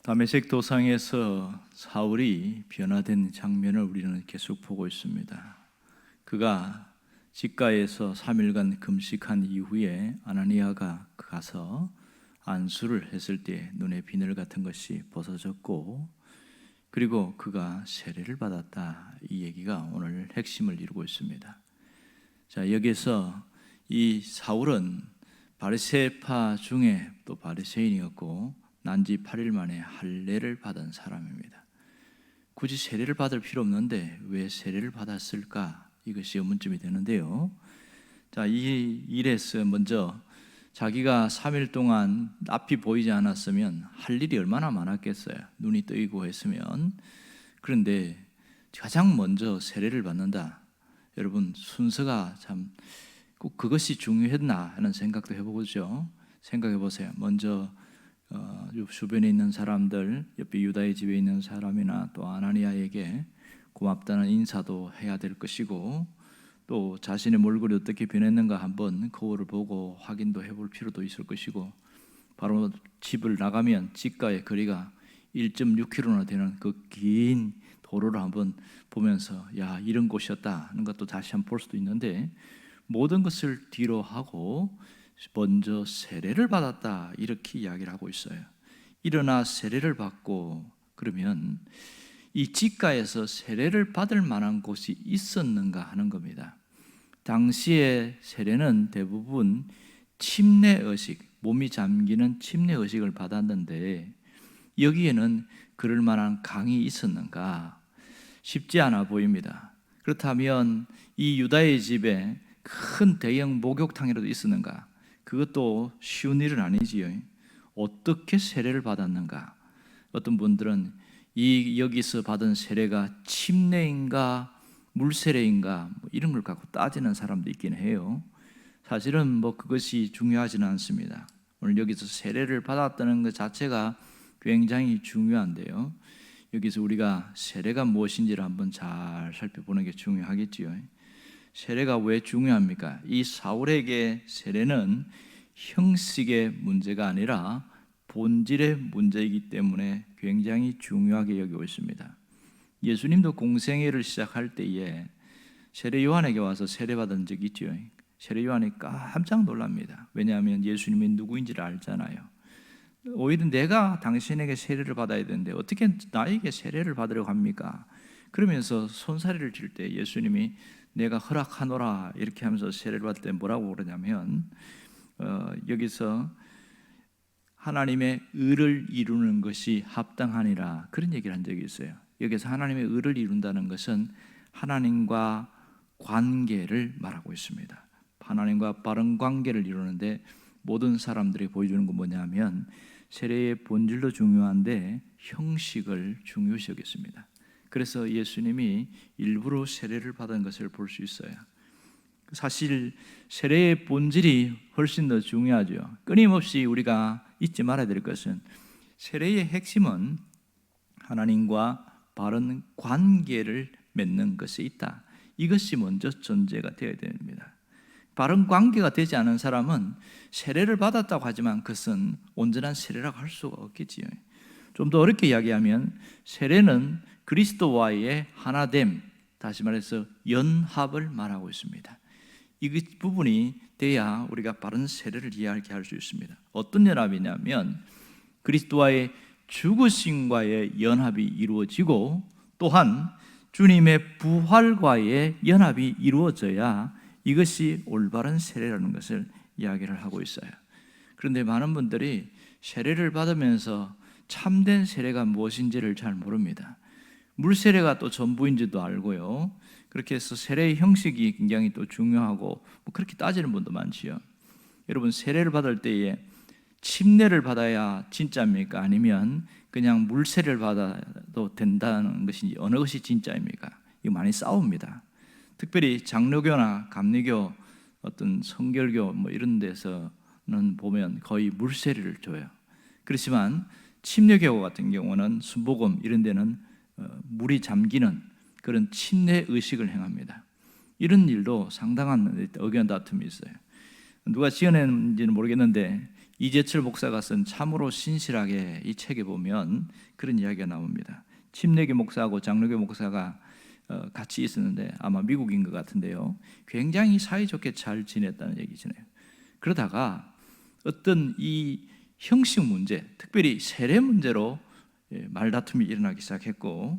다메섹 도상에서 사울이 변화된 장면을 우리는 계속 보고 있습니다. 그가 직가에서 3일간 금식한 이후에 아나니아가 가서 안수를 했을 때 눈에 비늘 같은 것이 벗어졌고, 그리고 그가 세례를 받았다. 이 얘기가 오늘 핵심을 이루고 있습니다. 자, 여기서 이 사울은 바리새파 중에 또 바리새인이었고 난지 8일 만에 할례를 받은 사람입니다. 굳이 세례를 받을 필요 없는데 왜 세례를 받았을까? 이것이 의문점이 되는데요. 자, 이 일에서 먼저 자기가 3일 동안 앞이 보이지 않았으면 할 일이 얼마나 많았겠어요. 눈이 뜨이고 했으면. 그런데 가장 먼저 세례를 받는다. 여러분, 순서가 참 꼭 그것이 중요했나 하는 생각도 해보죠. 생각해 보세요. 먼저 주변에 있는 사람들, 옆에 유다의 집에 있는 사람이나 또 아나니아에게 고맙다는 인사도 해야 될 것이고, 또 자신의 몰골이 어떻게 변했는가 한번 거울을 보고 확인도 해볼 필요도 있을 것이고, 바로 집을 나가면 집과의 거리가 1.6km나 되는 그 긴 도로를 한번 보면서 야, 이런 곳이었다 하는 것도 다시 한번 볼 수도 있는데, 모든 것을 뒤로 하고 먼저 세례를 받았다, 이렇게 이야기를 하고 있어요. 일어나 세례를 받고, 그러면 이 직가에서 세례를 받을 만한 곳이 있었는가 하는 겁니다. 당시의 세례는 대부분 침례의식, 몸이 잠기는 침례의식을 받았는데 여기에는 그럴 만한 강이 있었는가? 쉽지 않아 보입니다. 그렇다면 이 유다의 집에 큰 대형 목욕탕이라도 있었는가? 그것도 쉬운 일은 아니지요. 어떻게 세례를 받았는가? 어떤 분들은 여기서 받은 세례가 침례인가 물세례인가 이런 걸 갖고 따지는 사람도 있긴 해요. 사실은 그것이 중요하지는 않습니다. 오늘 여기서 세례를 받았다는 것 자체가 굉장히 중요한데요. 여기서 우리가 세례가 무엇인지를 한번 잘 살펴보는 게 중요하겠지요. 세례가 왜 중요합니까? 이 사울에게 세례는 형식의 문제가 아니라 본질의 문제이기 때문에 굉장히 중요하게 여기고 있습니다. 예수님도 공생애를 시작할 때에 세례 요한에게 와서 세례받은 적이 있죠. 세례 요한이 깜짝 놀랍니다. 왜냐하면 예수님이 누구인지를 알잖아요. 오히려 내가 당신에게 세례를 받아야 되는데 어떻게 나에게 세례를 받으려고 합니까? 그러면서 손사래를 칠 때 예수님이 내가 허락하노라 이렇게 하면서 세례를 받을 때 뭐라고 그러냐면 여기서 하나님의 의를 이루는 것이 합당하니라, 그런 얘기를 한 적이 있어요. 여기서 하나님의 의를 이룬다는 것은 하나님과 관계를 말하고 있습니다. 하나님과 바른 관계를 이루는데 모든 사람들이 보여주는 건 뭐냐면 세례의 본질도 중요한데 형식을 중요시 여겼습니다. 그래서 예수님이 일부러 세례를 받은 것을 볼 수 있어요. 사실 세례의 본질이 훨씬 더 중요하죠. 끊임없이 우리가 잊지 말아야 될 것은 세례의 핵심은 하나님과 바른 관계를 맺는 것에 있다. 이것이 먼저 전제가 되어야 됩니다. 바른 관계가 되지 않은 사람은 세례를 받았다고 하지만 그것은 온전한 세례라고 할 수가 없겠지요. 좀 더 어렵게 이야기하면 세례는 그리스도와의 하나됨, 다시 말해서 연합을 말하고 있습니다. 이 부분이 돼야 우리가 바른 세례를 이해하게 할 수 있습니다. 어떤 연합이냐면 그리스도와의 죽으심과의 연합이 이루어지고 또한 주님의 부활과의 연합이 이루어져야 이것이 올바른 세례라는 것을 이야기를 하고 있어요. 그런데 많은 분들이 세례를 받으면서 참된 세례가 무엇인지를 잘 모릅니다. 물세례가 또 전부인지도 알고요. 그렇게 해서 세례의 형식이 굉장히 또 중요하고 그렇게 따지는 분도 많지요. 여러분, 세례를 받을 때에 침례를 받아야 진짜입니까? 아니면 그냥 물세례를 받아도 된다는 것인지 어느 것이 진짜입니까? 이거 많이 싸웁니다. 특별히 장로교나 감리교, 어떤 성결교 이런 데서는 보면 거의 물세례를 줘요. 그렇지만 침례교 같은 경우는 순복음 이런 데는 물이 잠기는 그런 침례 의식을 행합니다. 이런 일도 상당한 의견 다툼이 있어요. 누가 지어냈는지는 모르겠는데 이재철 목사가 쓴 참으로 신실하게 이 책에 보면 그런 이야기가 나옵니다. 침례교 목사하고 장로교 목사가 같이 있었는데 아마 미국인 것 같은데요, 굉장히 사이좋게 잘 지냈다는 얘기잖아요. 그러다가 어떤 이 형식 문제, 특별히 세례 문제로 말다툼이 일어나기 시작했고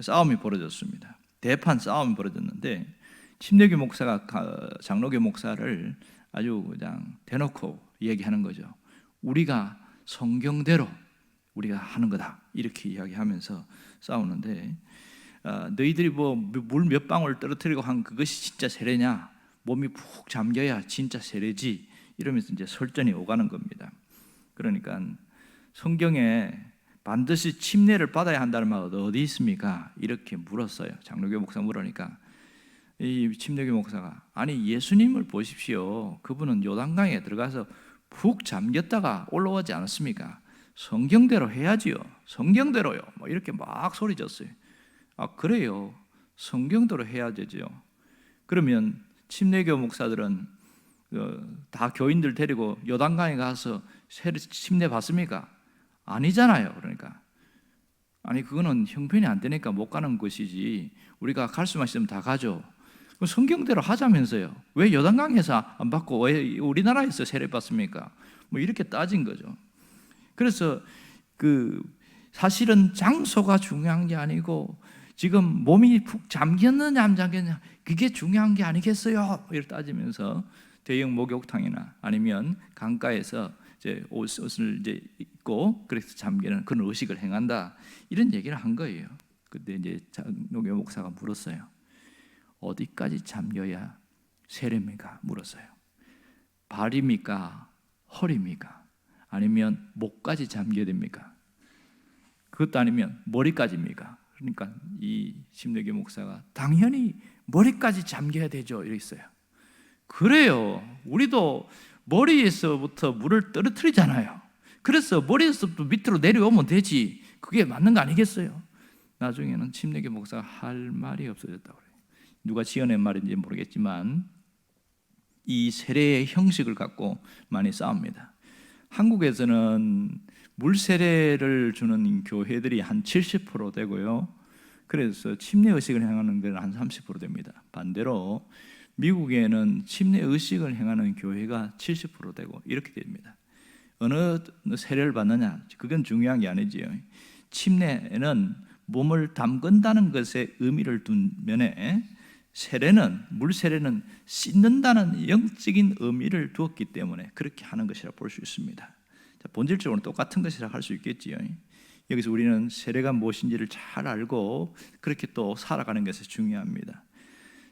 싸움이 벌어졌습니다. 대판 싸움이 벌어졌는데 침례교 목사가 장로교 목사를 아주 그냥 대놓고 얘기하는 거죠. 우리가 성경대로 우리가 하는 거다, 이렇게 이야기하면서 싸우는데 너희들이 뭐 물 몇 방울 떨어뜨리고 한 그것이 진짜 세례냐, 몸이 푹 잠겨야 진짜 세례지, 이러면서 이제 설전이 오가는 겁니다. 그러니까 성경에 반드시 침례를 받아야 한다는 말은 어디 있습니까? 이렇게 물었어요. 장로교 목사 물으니까 이 침례교 목사가 아니 예수님을 보십시오. 그분은 요단강에 들어가서 푹 잠겼다가 올라오지 않았습니까? 성경대로 해야지요. 성경대로요. 뭐 이렇게 막 소리쳤어요. 아 그래요. 성경대로 해야 되죠. 그러면 침례교 목사들은 다 교인들 데리고 요단강에 가서 침례 받습니까? 아니잖아요. 그러니까 아니 그거는 형편이 안 되니까 못 가는 것이지 우리가 갈 수만 있으면 다 가죠. 성경대로 하자면서요. 왜 요단강에서 안 받고 왜 우리나라에서 세례 받습니까? 뭐 이렇게 따진 거죠. 그래서 사실은 장소가 중요한 게 아니고 지금 몸이 푹 잠겼느냐 안 잠겼느냐 그게 중요한 게 아니겠어요? 이렇게 따지면서 대형 목욕탕이나 아니면 강가에서 이제 옷을 이제 입고 그래서 잠기는 그런 의식을 행한다, 이런 얘기를 한 거예요. 그때 이제 장로교 목사가 물었어요. 어디까지 잠겨야 세례입니까? 물었어요. 발입니까? 허리입니까? 아니면 목까지 잠겨야 됩니까? 그것도 아니면 머리까지입니까? 그러니까 이 침례교 목사가 당연히 머리까지 잠겨야 되죠, 이랬어요. 그래요. 우리도 머리에서부터 물을 떨어뜨리잖아요. 그래서 머리에서부터 밑으로 내려오면 되지. 그게 맞는 거 아니겠어요? 나중에는 침례교 목사가 할 말이 없어졌다고 그래요. 누가 지어낸 말인지 모르겠지만 이 세례의 형식을 갖고 많이 싸웁니다. 한국에서는 물 세례를 주는 교회들이 한 70% 되고요. 그래서 침례 의식을 행하는 건 한 30% 됩니다. 반대로 미국에는 침례 의식을 행하는 교회가 70% 되고 이렇게 됩니다. 어느 세례를 받느냐 그건 중요한 게 아니지요. 침례는 몸을 담근다는 것에 의미를 둔 면에 물 세례는 씻는다는 영적인 의미를 두었기 때문에 그렇게 하는 것이라 볼 수 있습니다. 본질적으로 똑같은 것이라 할 수 있겠지요. 여기서 우리는 세례가 무엇인지를 잘 알고 그렇게 또 살아가는 것이 중요합니다.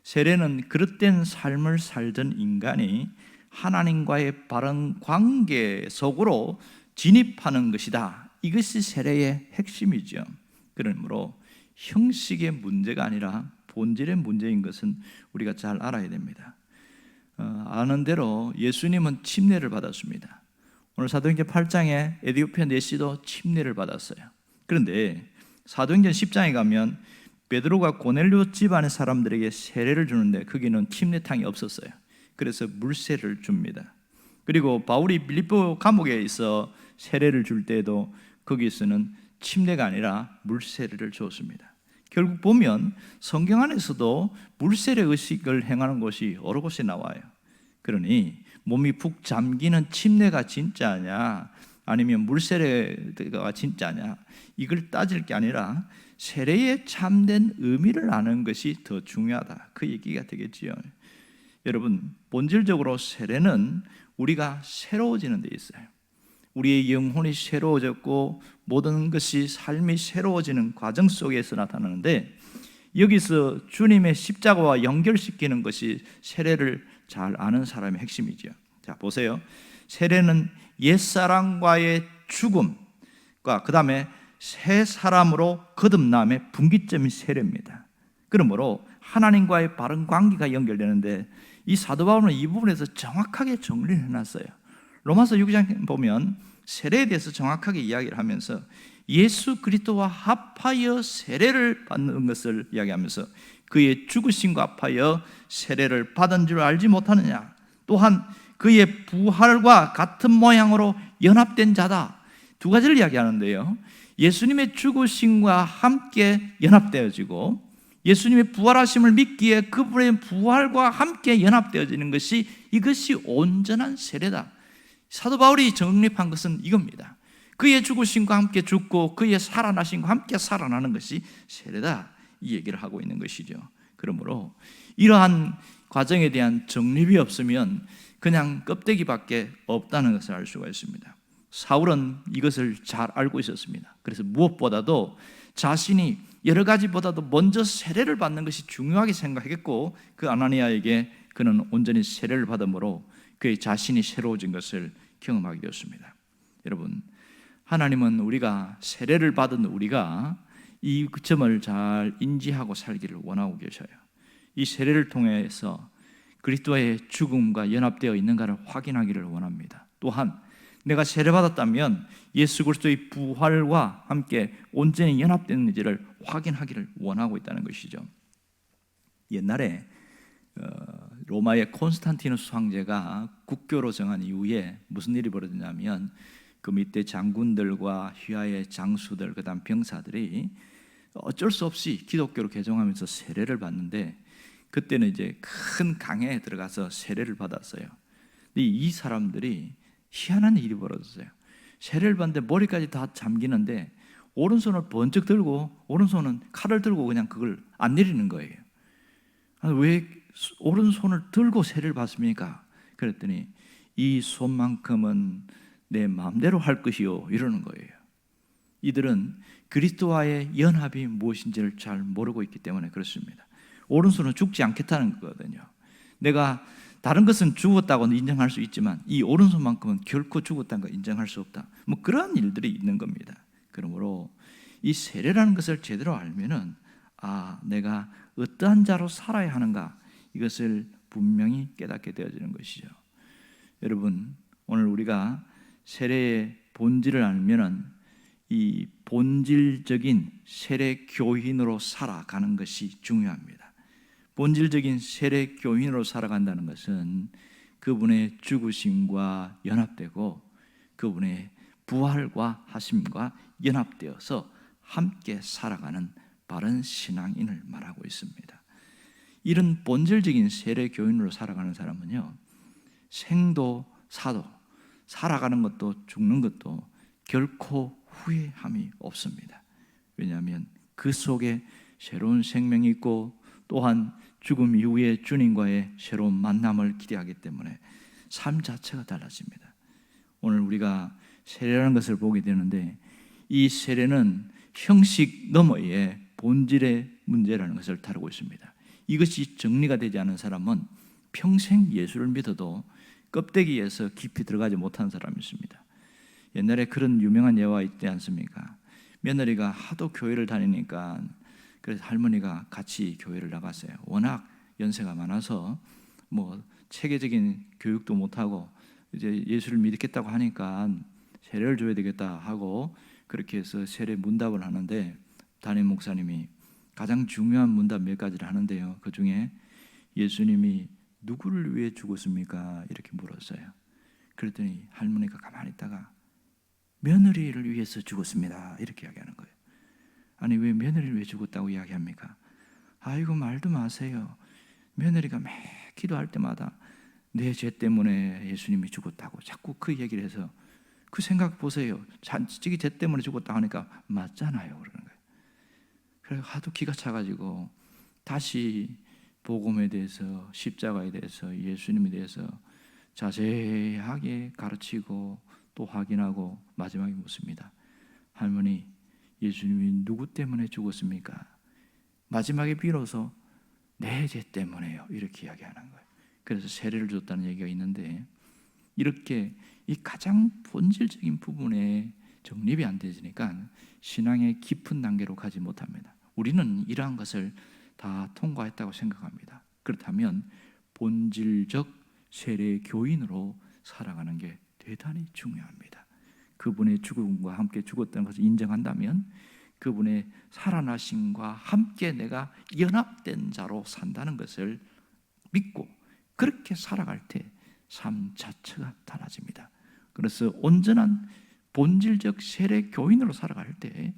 세례는 그릇된 삶을 살던 인간이 하나님과의 바른 관계 속으로 진입하는 것이다. 이것이 세례의 핵심이죠. 그러므로 형식의 문제가 아니라 본질의 문제인 것은 우리가 잘 알아야 됩니다. 아는 대로 예수님은 침례를 받았습니다. 오늘 사도행전 8장에 에디오피아 내시도 침례를 받았어요. 그런데 사도행전 10장에 가면 베드로가 고넬료 집안의 사람들에게 세례를 주는데 거기는 침례탕이 없었어요. 그래서 물세를 줍니다. 그리고 바울이 빌립보 감옥에 있어 세례를 줄 때도 거기서는 침례가 아니라 물세례를 줬습니다. 결국 보면 성경 안에서도 물세례 의식을 행하는 곳이 여러 곳에 나와요. 그러니 몸이 푹 잠기는 침례가 진짜냐 아니면 물세례가 진짜냐 이걸 따질 게 아니라 세례의 참된 의미를 아는 것이 더 중요하다, 그 얘기가 되겠지요. 여러분, 본질적으로 세례는 우리가 새로워지는 데 있어요. 우리의 영혼이 새로워졌고 모든 것이 삶이 새로워지는 과정 속에서 나타나는데 여기서 주님의 십자가와 연결시키는 것이 세례를 잘 아는 사람의 핵심이죠. 자, 보세요. 세례는 옛사람과의 죽음과 그 다음에 새 사람으로 거듭남의 분기점이 세례입니다. 그러므로 하나님과의 바른 관계가 연결되는데 이 사도 바울은 이 부분에서 정확하게 정리를 해놨어요. 로마서 6장 보면 세례에 대해서 정확하게 이야기를 하면서 예수 그리스도와 합하여 세례를 받는 것을 이야기하면서 그의 죽으심과 합하여 세례를 받은 줄 알지 못하느냐, 또한 그의 부활과 같은 모양으로 연합된 자다. 두 가지를 이야기하는데요. 예수님의 죽으심과 함께 연합되어지고 예수님의 부활하심을 믿기에 그분의 부활과 함께 연합되어지는 것이, 이것이 온전한 세례다. 사도 바울이 정립한 것은 이겁니다. 그의 죽으심과 함께 죽고 그의 살아나심과 함께 살아나는 것이 세례다, 이 얘기를 하고 있는 것이죠. 그러므로 이러한 과정에 대한 정립이 없으면 그냥 껍데기밖에 없다는 것을 알 수가 있습니다. 사울은 이것을 잘 알고 있었습니다. 그래서 무엇보다도 자신이 여러 가지보다도 먼저 세례를 받는 것이 중요하게 생각했고, 그 아나니아에게 그는 온전히 세례를 받음으로 그의 자신이 새로워진 것을 경험하게 되었습니다. 여러분, 하나님은 우리가 세례를 받은 우리가 이 점을 잘 인지하고 살기를 원하고 계셔요. 이 세례를 통해서 그리스도의 죽음과 연합되어 있는가를 확인하기를 원합니다. 또한 내가 세례받았다면 예수 그리스도의 부활과 함께 온전히 연합되는지를 확인하기를 원하고 있다는 것이죠. 옛날에 로마의 콘스탄티누스 황제가 국교로 정한 이후에 무슨 일이 벌어졌냐면, 그 밑에 장군들과 휘하의 장수들, 그 다음 병사들이 어쩔 수 없이 기독교로 개종하면서 세례를 받는데, 그때는 이제 큰 강에 들어가서 세례를 받았어요. 근데 이 사람들이 희한한 일이 벌어졌어요. 세례를 받는데 머리까지 다 잠기는데 오른손을 번쩍 들고, 오른손은 칼을 들고 그냥 그걸 안 내리는 거예요. 왜 오른손을 들고 세례를 받습니까? 그랬더니 이 손만큼은 내 마음대로 할 것이요, 이러는 거예요. 이들은 그리스도와의 연합이 무엇인지를 잘 모르고 있기 때문에 그렇습니다. 오른손은 죽지 않겠다는 거거든요. 내가 다른 것은 죽었다고 인정할 수 있지만 이 오른손만큼은 결코 죽었다는 걸 인정할 수 없다. 뭐 그런 일들이 있는 겁니다. 그러므로 이 세례라는 것을 제대로 알면은, 내가 어떠한 자로 살아야 하는가, 이것을 분명히 깨닫게 되어지는 것이죠. 여러분, 오늘 우리가 세례의 본질을 알면은 이 본질적인 세례 교인으로 살아가는 것이 중요합니다. 본질적인 세례 교인으로 살아간다는 것은 그분의 죽으심과 연합되고 그분의 부활과 하심과 연합되어서 함께 살아가는 바른 신앙인을 말하고 있습니다. 이런 본질적인 세례 교인으로 살아가는 사람은요, 생도 사도, 살아가는 것도 죽는 것도 결코 후회함이 없습니다. 왜냐하면 그 속에 새로운 생명이 있고, 또한 죽음 이후에 주님과의 새로운 만남을 기대하기 때문에 삶 자체가 달라집니다. 오늘 우리가 세례라는 것을 보게 되는데, 이 세례는 형식 너머의 본질의 문제라는 것을 다루고 있습니다. 이것이 정리가 되지 않은 사람은 평생 예수를 믿어도 껍데기에서 깊이 들어가지 못한 사람이 있습니다. 옛날에 그런 유명한 예화가 있지 않습니까? 며느리가 하도 교회를 다니니까, 그래서 할머니가 같이 교회를 나갔어요. 워낙 연세가 많아서 뭐 체계적인 교육도 못하고 이제 예수를 믿겠다고 하니까 세례를 줘야 되겠다 하고, 그렇게 해서 세례 문답을 하는데, 담임 목사님이 가장 중요한 문답 몇 가지를 하는데요, 그 중에 예수님이 누구를 위해 죽었습니까? 이렇게 물었어요. 그랬더니 할머니가 가만히 있다가 며느리를 위해서 죽었습니다, 이렇게 이야기하는 거예요. 아니, 왜 며느리를 왜 죽었다고 이야기합니까? 아이고, 말도 마세요. 며느리가 매 기도할 때마다 내 죄 때문에 예수님이 죽었다고 자꾸 그 얘기를 해서, 그 생각 보세요. 자기 죄 때문에 죽었다 하니까 맞잖아요, 그러는 거예요. 그래서 하도 기가 차가지고 다시 복음에 대해서, 십자가에 대해서, 예수님에 대해서 자세하게 가르치고 또 확인하고 마지막에 묻습니다. 할머니, 예수님이 누구 때문에 죽었습니까? 마지막에 비로소 내 죄 때문에요, 이렇게 이야기하는 거예요. 그래서 세례를 줬다는 얘기가 있는데, 이렇게 이 가장 본질적인 부분에 정립이 안 되니까 신앙의 깊은 단계로 가지 못합니다. 우리는 이러한 것을 다 통과했다고 생각합니다. 그렇다면 본질적 세례 교인으로 살아가는 게 대단히 중요합니다. 그분의 죽음과 함께 죽었다는 것을 인정한다면 그분의 살아나심과 함께 내가 연합된 자로 산다는 것을 믿고 그렇게 살아갈 때 삶 자체가 달라집니다. 그래서 온전한 본질적 세례 교인으로 살아갈 때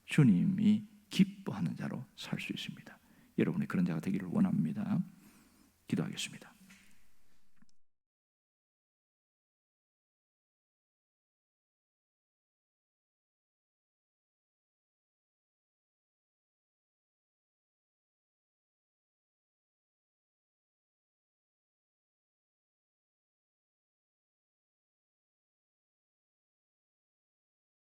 주님이 기뻐하는 자로 살 수 있습니다. 여러분이 그런 자가 되기를 원합니다. 기도하겠습니다.